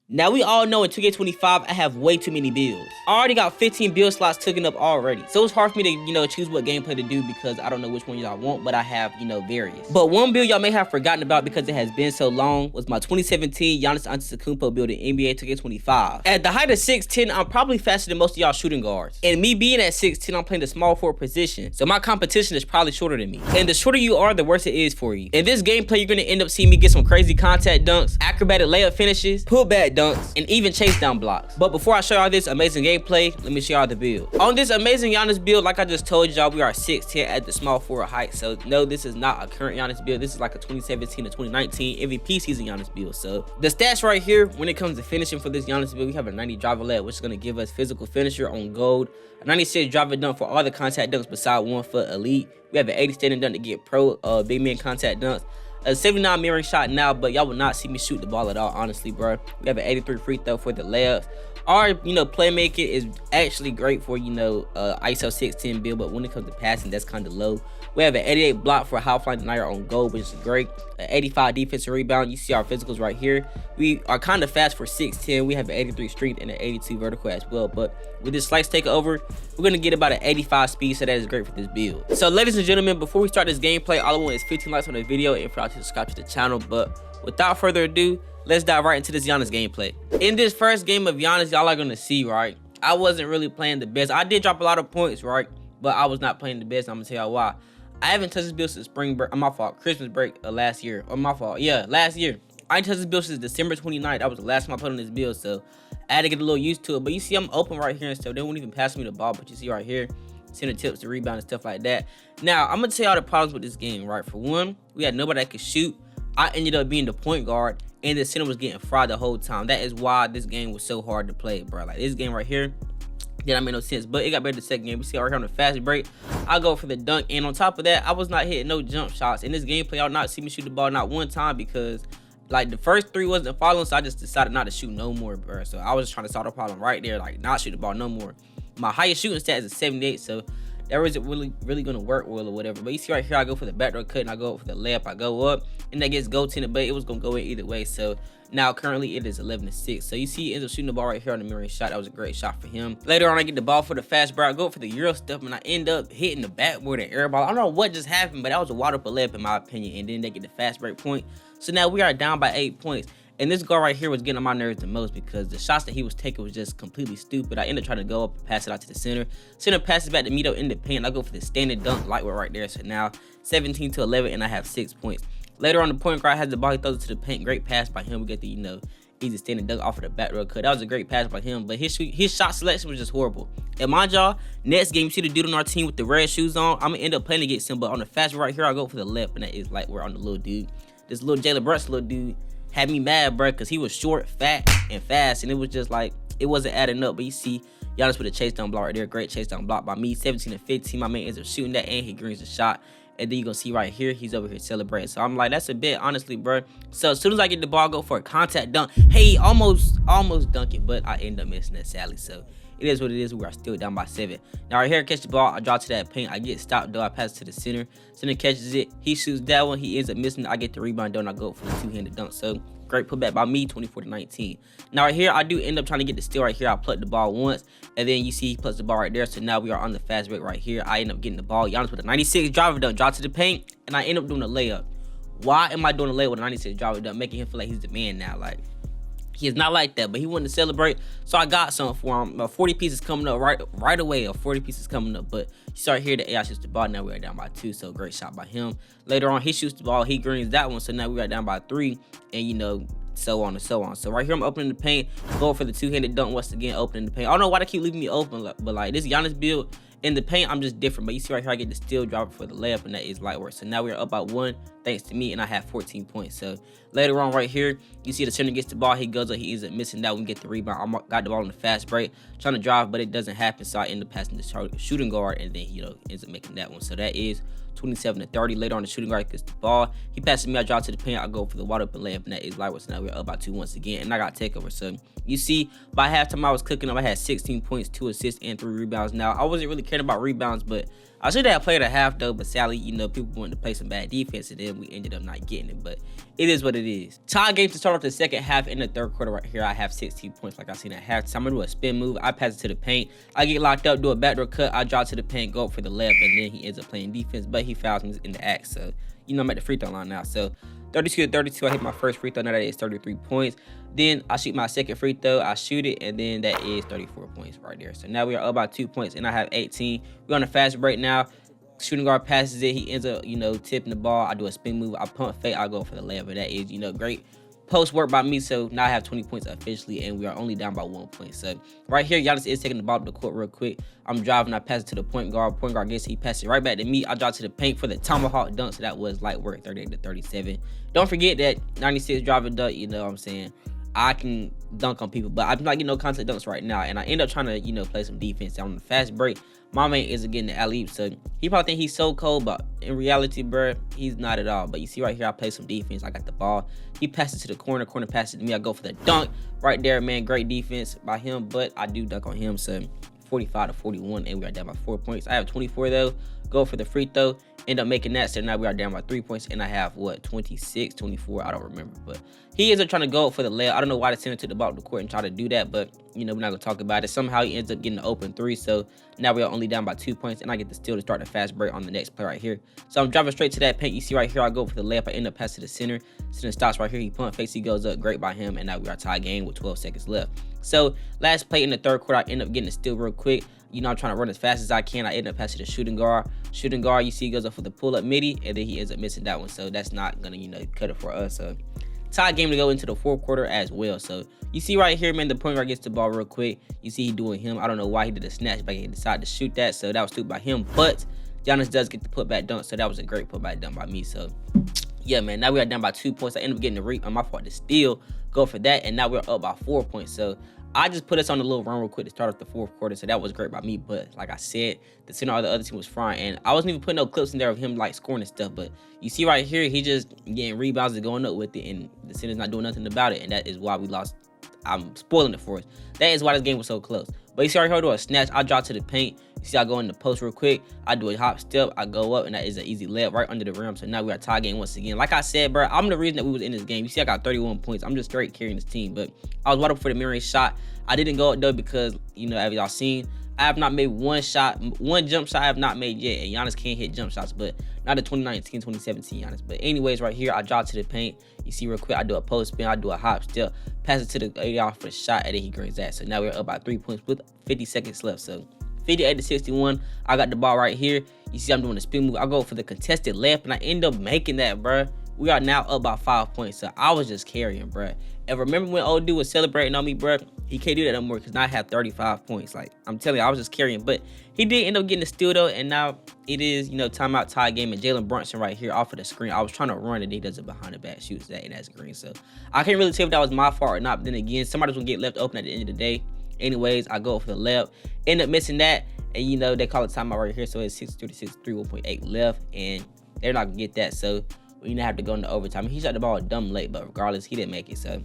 Now, we all know in 2K25, I have way too many builds. I already got 15 build slots taken up already. So it's hard for me to, choose what gameplay to do because I don't know which one y'all want, but I have, various. But one build y'all may have forgotten about because it has been so long was my 2017 Giannis Antetokounmpo build in NBA 2K25. At the height of 6'10", I'm probably faster than most of y'all shooting guards. And me being at 6'10", I'm playing the small forward position. So my competition is probably shorter than me. And the shorter you are, the worse it is for you. In this gameplay, you're going to end up seeing me get some crazy contact dunks, acrobatic layup finishes, pullback dunks, and even chase down blocks. But before I show y'all this amazing gameplay, let me show y'all the build. On this amazing Giannis build, like I just told y'all, we are 6'10" at the small forward height. So no, this is not a current Giannis build. This is like a 2017 to 2019 MVP season Giannis build. So the stats right here, when it comes to finishing for this Giannis build, we have a 90 driver layup, which is going to give us physical finisher on gold, a 96 driver dunk for all the contact dunks beside 1 foot elite. We have an 80 standing dunk to get pro big man contact dunks. A 79 mirroring shot now, but y'all will not see me shoot the ball at all, honestly, bro. We have an 83 free throw for the layups. Our, playmaking is actually great for, ISO 6'10" build, but when it comes to passing, that's kind of low. We have an 88 block for high flying denier on goal, which is great. An 85 defensive rebound. You see our physicals right here. We are kind of fast for 6'10". We have an 83 strength and an 82 vertical as well. But with this slice takeover, we're going to get about an 85 speed, so that is great for this build. So, ladies and gentlemen, before we start this gameplay, all I want is 15 likes on the video and for y'all to subscribe to the channel. But without further ado, let's dive right into this Giannis gameplay. In this first game of Giannis, y'all are going to see, right? I wasn't really playing the best. I did drop a lot of points, right? But I was not playing the best. I'm going to tell y'all why. I haven't touched this build since spring break. My fault. Christmas break last year. My fault. Yeah, last year. I ain't touched this build since December 29th. That was the last time I played on this build, so I had to get a little used to it. But you see, I'm open right here and stuff. They won't even pass me the ball, but you see right here, center tips to rebound and stuff like that. Now, I'm going to tell y'all the problems with this game, right? For one, we had nobody that could shoot. I ended up being the point guard, and the center was getting fried the whole time. That is why this game was so hard to play, bro. Like, this game right here, that made no sense, but it got better the second game. We see right here on the fast break, I go for the dunk, and on top of that, I was not hitting no jump shots. In this gameplay, y'all not see me shoot the ball not one time because, like, the first 3 wasn't following, so I just decided not to shoot no more, bro. So I was just trying to solve the problem right there, like, not shoot the ball no more. My highest shooting stat is a 78, so that wasn't really gonna work well or whatever. But you see right here, I go for the backdoor cut and I go up for the layup. I go up and that gets goaltended, but it was gonna go in either way. So now currently it is 11-6. So you see he ends up shooting the ball right here on the mirroring shot. That was a great shot for him. Later on, I get the ball for the fast break. I go for the Euro stuff and I end up hitting the backboard and air ball. I don't know what just happened, but that was a water up layup in my opinion. And then they get the fast break point. So now we are down by 8 points. And this guard right here was getting on my nerves the most because the shots that he was taking was just completely stupid. I ended up trying to go up and pass it out to the center. Center passes back to me though in the paint. I go for the standing dunk lightweight right there. So now 17-11 and I have 6 points. Later on, the point guard has the ball. He throws it to the paint. Great pass by him. We get the, easy standing dunk off of the back row cut. That was a great pass by him, but his shot selection was just horrible. And mind y'all, next game, you see the dude on our team with the red shoes on. I'm going to end up playing against him, but on the fast right here, I go for the left, and that is lightweight on the little dude. This little Jalen Brunson little dude had me mad, bro, because he was short, fat, and fast, and it was just like, it wasn't adding up. But you see, Giannis with a chase down block right there. Great chase down block by me. 17-15. My man ends up shooting that, and he greens the shot. And then you're going to see right here, he's over here celebrating. So I'm like, that's a bit, honestly, bro. So as soon as I get the ball, I go for a contact dunk. Hey, almost dunk it, but I end up missing that, sadly. So it is what it is. We are still down by 7. Now right here, I catch the ball. I draw to that paint. I get stopped, though. I pass it to the center. Center catches it. He shoots that one. He ends up missing it. I get the rebound, though, and I go for the two-handed dunk. So great putback by me, 24-19. Now right here, I do end up trying to get the steal right here. I pluck the ball once, and then you see he plucks the ball right there. So now we are on the fast break right here. I end up getting the ball. Giannis with a 96 driver dunk, drop to the paint, and I end up doing a layup. Why am I doing a layup with a 96 driver dunk, making him feel like he's the man now? Like, he is not like that, but he wanted to celebrate, so I got something for him. 40 pieces coming up right away. 40 pieces coming up, but you start here, the AI shoots the ball. Now we are down by 2, so great shot by him. Later on, he shoots the ball. He greens that one, so now we are down by 3, and so on and so on. So right here, I'm opening the paint, going for the two-handed dunk once again, opening the paint. I don't know why they keep leaving me open, but like this Giannis build in the paint, I'm just different. But you see right here, I get the steal driver for the layup, and that is light work. So now we're up by 1 thanks to me, and I have 14 points. So later on right here, you see the center gets the ball. He goes up. He ends up missing that one, get the rebound. I got the ball on the fast break, trying to drive, but it doesn't happen. So I end up passing the shooting guard, and then ends up making that one. So that is 27-30. Later on, the shooting guard gets the ball. He passes me. I drop to the paint. I go for the wide open layup, and that is light work. So now we're up by 2 once again, and I got takeover. So you see, by halftime, I was cooking up. I had 16 points, 2 assists, and 3 rebounds. Now, I wasn't really caring about rebounds, but I should have played a half though, but sadly, you know, people wanted to play some bad defense, and then we ended up not getting it. But it is what it is. Tie game to start off the second half. In the third quarter right here, I have 16 points like I seen at halftime. I'm gonna do a spin move. I pass it to the paint. I get locked up, do a backdoor cut. I drop to the paint, go up for the layup, and then he ends up playing defense, but he fouls me in the act. So, you know, I'm at the free throw line now. So 32 to 32, I hit my first free throw. Now that is 33 points. Then I shoot my second free throw. I shoot it, and then that is 34 points right there. So now we are up by 2 points, and I have 18. We're on a fast break now. Shooting guard passes it. He ends up, you know, tipping the ball. I do a spin move. I pump fake. I go for the layup. And that is, you know, great post work by me. So now I have 20 points officially, and we are only down by 1 point. So right here, Giannis is taking the ball to the court real quick. I'm driving. I pass it to the point guard. Point guard gets it. He passes it right back to me. I drop to the paint for the tomahawk dunk. So that was light work, 38 to 37. Don't forget that 96 driving dunk. You know what I'm saying? I can dunk on people, but I'm not getting no contact dunks right now. And I end up trying to, you know, play some defense on the fast break. My man isn't getting the alley-oop, so he probably think he's so cold, but in reality, bro, he's not at all. But you see right here, I play some defense. I got the ball. He passes to the corner passes to me. I go for the dunk right there, man. Great defense by him, but I do dunk on him, so 45 to 41, and we are down by 4 points. I have 24 though. Go for the free throw. End up making that, so now we are down by 3 points, and I have, what, 26, 24? I don't remember, but he ends up trying to go for the layup. I don't know why the center took the ball to the court and tried to do that, but, you know, we're not going to talk about it. Somehow he ends up getting the open three, so now we are only down by 2 points, and I get the steal to start the fast break on the next play right here. So I'm driving straight to that paint. You see right here, I go for the layup. I end up passing to the center. Center stops right here. He pump fakes. He goes up. Great by him, and now we are tied game with 12 seconds left. So last play in the third quarter, I end up getting the steal real quick. You know, I'm trying to run as fast as I can. I end up passing to shooting guard. Shooting guard, you see, he goes up for the pull-up midi, and then he ends up missing that one. So that's not going to, you know, cut it for us. So tie game to go into the fourth quarter as well. So you see right here, man, the point guard gets the ball real quick. You see he doing him. I don't know why he did a snatch back. He decided to shoot that, so that was stupid by him. But Giannis does get the putback dunk, so that was a great putback dunk by me. So yeah, man, now we are down by 2 points. I end up getting the on my fault to steal, go for that, and now we're up by 4 points. So I just put us on a little run real quick to start off the fourth quarter, so that was great by me. But like I said, the center of the other team was frying, and I wasn't even putting no clips in there of him like scoring and stuff. But you see right here, he just getting rebounds and going up with it, and the center's not doing nothing about it, and that is why we lost. I'm spoiling it for us. That is why this game was so close. But you see right here, I do a snatch. I drop to the paint. You see I go in the post real quick. I do a hop step. I go up, and that is an easy layup right under the rim. So now we are tie game once again. Like I said, bro, I'm the reason that we was in this game. You see I got 31 points. I'm just straight carrying this team. But I was wide open for the mid-range shot. I didn't go up, though, because, you know, as y'all seen, I have not made one jump shot I have not made yet. And Giannis can't hit jump shots, but not the 2019, 2017 Giannis. But anyways, right here, I drop to the paint. You see real quick, I do a post spin. I do a hop step. Pass it to the 80 off for the shot, and then he grades that. So now we're up by 3 points with 50 seconds left. So 58 to 61. I got the ball right here. You see I'm doing a spin move. I go for the contested layup, and I end up making that, bro. We are now up by 5 points. So I was just carrying, bro. And remember when old dude was celebrating on me, bro? He can't do that no more because now I have 35 points. Like, I'm telling you, I was just carrying. But he did end up getting the steal, though. And now it is, you know, timeout tie game. And Jalen Brunson right here off of the screen. I was trying to run, and he does it behind the back, shoots that, and that's green. So I can't really tell if that was my fault or not. But then again, somebody's going to get left open at the end of the day. Anyways, I go for the layup. End up missing that. And, you know, they call it timeout right here. So it's 63 to 63, 1.8 left. And they're not going to get that. So we now have to go into overtime. He shot the ball dumb late, but regardless, he didn't make it. So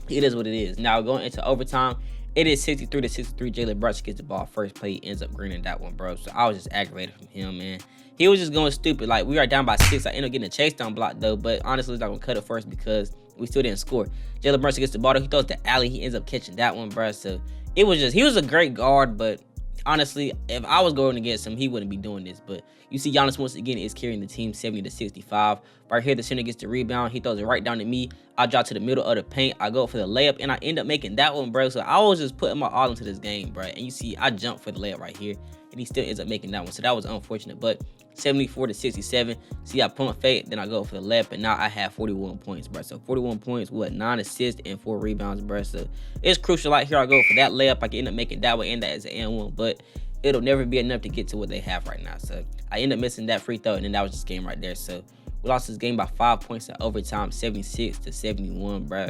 it is what it is. Now going into overtime, it is 63 to 63. Jalen Brunson gets the ball first play. He ends up greening that one, bro. So I was just aggravated from him, man. He was just going stupid. Like, we are down by 6. I ended up getting a chase down block, though. But honestly, it's not going to cut it first because we still didn't score. Jalen Brunson gets the ball. He throws the alley. He ends up catching that one, bro. So it was just, he was a great guard, but honestly, if I was going against him, he wouldn't be doing this. But you see Giannis once again is carrying the team 70 to 65. Right here, the center gets the rebound. He throws it right down to me. I drop to the middle of the paint. I go for the layup, and I end up making that one, bro. So I was just putting my all into this game, bro. And you see I jump for the layup right here, and he still ends up making that one. So that was unfortunate, but 74 to 67. See, I pump fake, then I go for the layup, and now I have 41 points, bro. So 41 points, what, 9 assists and 4 rebounds, bro. So it's crucial. Like here, I go for that layup. I can end up making that one, and that is an N1, but it'll never be enough to get to what they have right now. So I end up missing that free throw, and then that was just game right there. So we lost this game by 5 points in overtime, 76 to 71, bro.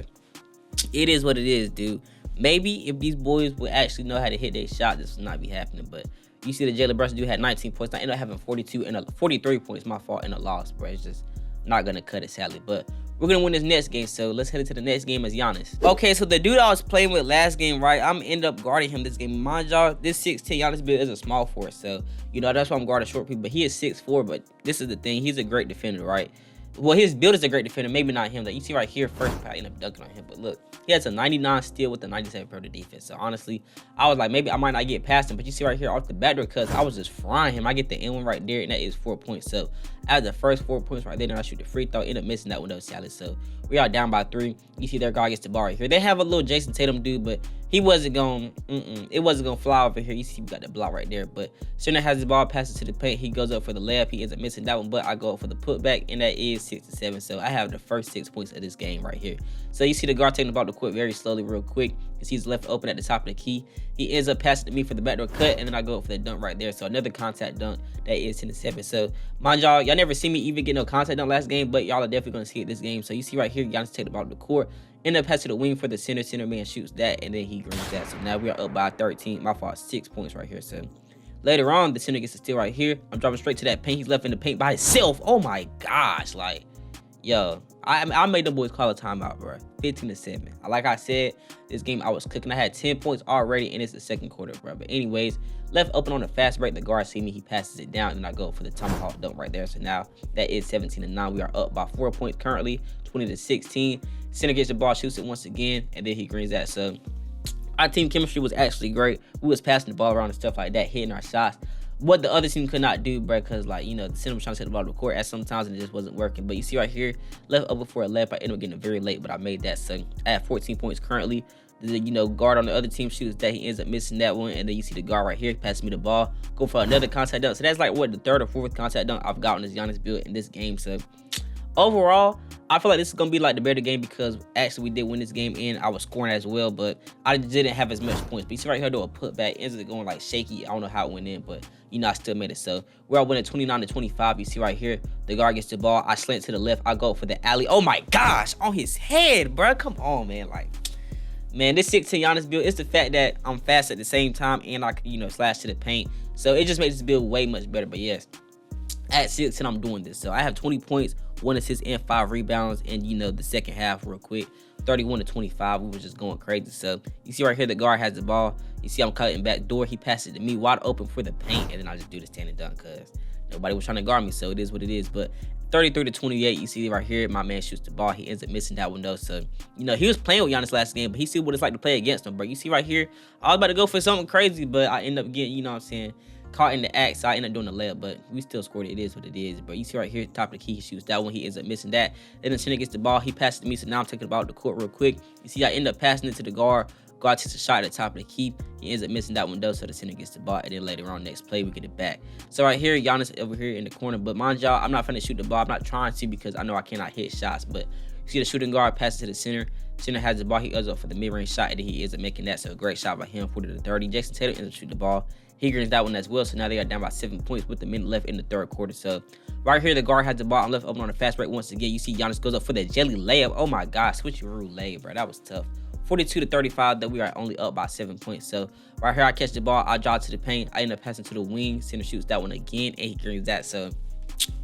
It is what it is, dude. Maybe if these boys would actually know how to hit their shot, this would not be happening. But you see the Jalen Brunson dude had 19 points. I ended up having 42 and 43 points, my fault, in a loss, bro. It's just not going to cut it, sadly. But we're gonna win this next game. So let's head into the next game as Giannis. Okay, so the dude I was playing with last game, right? I'm end up guarding him this game. Mind y'all, this 6'10" Giannis build is a small forward, so you know that's why I'm guarding short people. But he is 6'4", but this is the thing, he's a great defender, right? Well, his build is a great defender, maybe not him. That you see right here, first I end up dunking on him, but look, he has a 99 steal with a 97 perimeter defense. So honestly, I was like, maybe I might not get past him, but you see right here off the backdoor cuts, I was just frying him. I get the N1 right there, and that is 4 points. So after the first 4 points right there, then I shoot the free throw, end up missing that one though, Salad. So we are down by 3. You see their guard gets the ball right here. They have a little Jason Tatum dude, but he wasn't going, it wasn't going to fly over here. You see we got the block right there, but Center has the ball, passes to the paint. He goes up for the layup. He ends up missing that one, but I go up for the putback, and that is 6-7. So I have the first 6 points of this game right here. So you see the guard taking the ball to quit very slowly, real quick, because he's left open at the top of the key. He ends up passing to me for the backdoor cut, and then I go up for the dunk right there. So another contact dunk, that is 10-7. So mind y'all never see me even get no contact dunk last game, but y'all are definitely going to see it this game. So you see right here, Giannis take the ball to the court, end up passing to the wing for the center man shoots that, and then he greens that. So now we are up by 13. My fault, 6 points right here. So later on, the center gets a steal right here. I'm dropping straight to that paint. He's left in the paint by himself. Oh my gosh, like, yo, I made the boys call a timeout, bro. 15-7. Like I said, this game I was cooking. I had 10 points already, and it's the second quarter, bro. But anyways, left open on the fast break. The guard see me. He passes it down, and I go for the tomahawk dunk right there. So now that is 17-9. We are up by 4 points currently, 20-16. Center gets the ball, shoots it once again, and then he greens that. So our team chemistry was actually great. We was passing the ball around and stuff like that, hitting our shots. What the other team could not do, bro, because, like, you know, the center was trying to set the ball to the court at sometimes, and it just wasn't working. But you see right here, left over for a left. I ended up getting it very late, but I made that. So I have 14 points currently. The, you know, guard on the other team shoots that. He ends up missing that one, and then you see the guard right here passing me the ball, go for another contact dunk. So that's like, what, the third or fourth contact dunk I've gotten this Giannis build in this game. So overall, I feel like this is going to be like the better game, because actually we did win this game and I was scoring as well, but I didn't have as much points. But you see right here, though, a putback ends up going like shaky. I don't know how it went in, but you know, I still made it. So we're all winning 29-25. You see right here, the guard gets the ball. I slant to the left. I go for the alley. Oh my gosh, on his head, bro. Come on, man. Like, man, this 6'10" Giannis build, it's the fact that I'm fast at the same time and I can, you know, slash to the paint. So it just makes this build way much better. But yes, at 6'10", I'm doing this. So I have 20 points, 1 assist, and 5 rebounds. And, you know, the second half, real quick, 31-25. We were just going crazy. So you see right here, the guard has the ball. You see I'm cutting back door. He passes it to me wide open for the paint. And then I just do the standing dunk because nobody was trying to guard me. So it is what it is. But 33-28, you see right here, my man shoots the ball. He ends up missing that one, though. So, you know, he was playing with Giannis last game, but he see what it's like to play against him, bro. You see right here, I was about to go for something crazy, but I end up getting, you know what I'm saying, caught in the act, so I ended up doing the layup, but we still scored it. It is what it is. But you see right here, top of the key, he shoots that one. He ends up missing that. Then the center gets the ball. He passes to me, so now I'm taking the ball to the court real quick. You see, I end up passing it to the guard. Guard takes a shot at the top of the key. He ends up missing that one, though, so the center gets the ball, and then later on, next play, we get it back. So right here, Giannis over here in the corner, but mind y'all, I'm not finna shoot the ball. I'm not trying to, because I know I cannot hit shots, but you see the shooting guard passes to the center. Center has the ball. He goes up for the mid-range shot, and then he ends up making that. So a great shot by him, 40-30. Jason Tatum ends up shooting the ball. He greens that one as well. So now they are down by 7 points with a minute left in the third quarter. So right here, the guard has the ball. I'm left open on the fast break once again. You see Giannis goes up for the jelly layup. Oh my gosh, switcheroo lay, bro. That was tough. 42-35, that we are only up by 7 points. So right here, I catch the ball. I drive to the paint. I end up passing to the wing. Center shoots that one again, and he greens that. So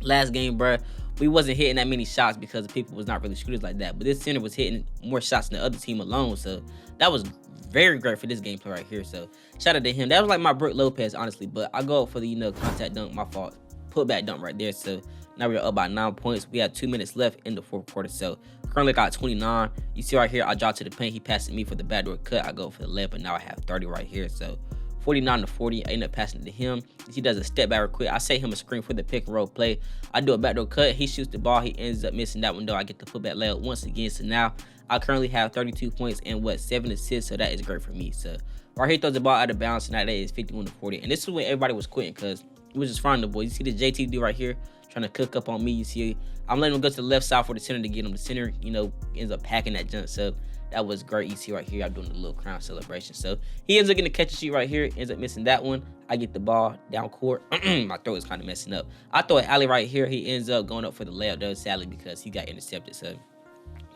last game, bro, we wasn't hitting that many shots because the people was not really shooters like that. But this center was hitting more shots than the other team alone. So that was very great for this gameplay right here. So shout out to him. That was like my Brook Lopez, honestly. But I go for the, you know, contact dunk. My fault. Putback dunk right there. So now we're up by 9 points. We have 2 minutes left in the fourth quarter. So currently got 29. You see right here, I drop to the paint. He passes me for the backdoor cut. I go for the layup, but now I have 30 right here. So 49-40. I end up passing it to him. He does a step back real quick. I set him a screen for the pick and roll play. I do a backdoor cut. He shoots the ball. He ends up missing that window. I get the putback layup once again. So now I currently have 32 points and 7 assists. So that is great for me. So right here, throws the ball out of bounds. So now that is 51-40. And this is when everybody was quitting because it was just finding the boys. You see the JT dude right here trying to cook up on me. You see, I'm letting him go to the left side for the center to get him. The center, you know, ends up packing that jump. So that was great. You see right here, I'm doing the little crown celebration. So he ends up getting a catch and shoot right here. Ends up missing that one. I get the ball down court. My throw is kind of messing up. I throw an alley right here. He ends up going up for the layup, though, sadly, because he got intercepted. So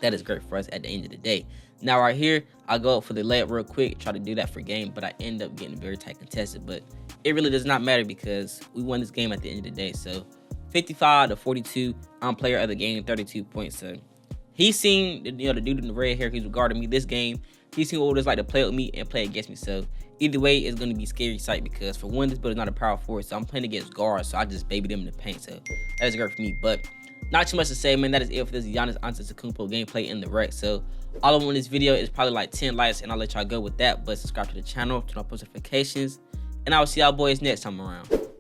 that is great for us at the end of the day. Now right here, I go up for the layup real quick, try to do that for game, but I end up getting very tight contested. But it really does not matter because we won this game at the end of the day. So 55-42, I'm player of the game, 32 points. So He seen, the dude in the red hair who's regarding me this game. He seen what it was like to play with me and play against me. So either way, it's going to be a scary sight because for one, this build is not a power forward. So I'm playing against guards. So I just baby them in the paint. So that is great for me. But not too much to say, man. That is it for this Giannis Antetokounmpo gameplay in the rec. So all I want in this video is probably like 10 likes, and I'll let y'all go with that. But subscribe to the channel, turn on post notifications, and I will see y'all boys next time around.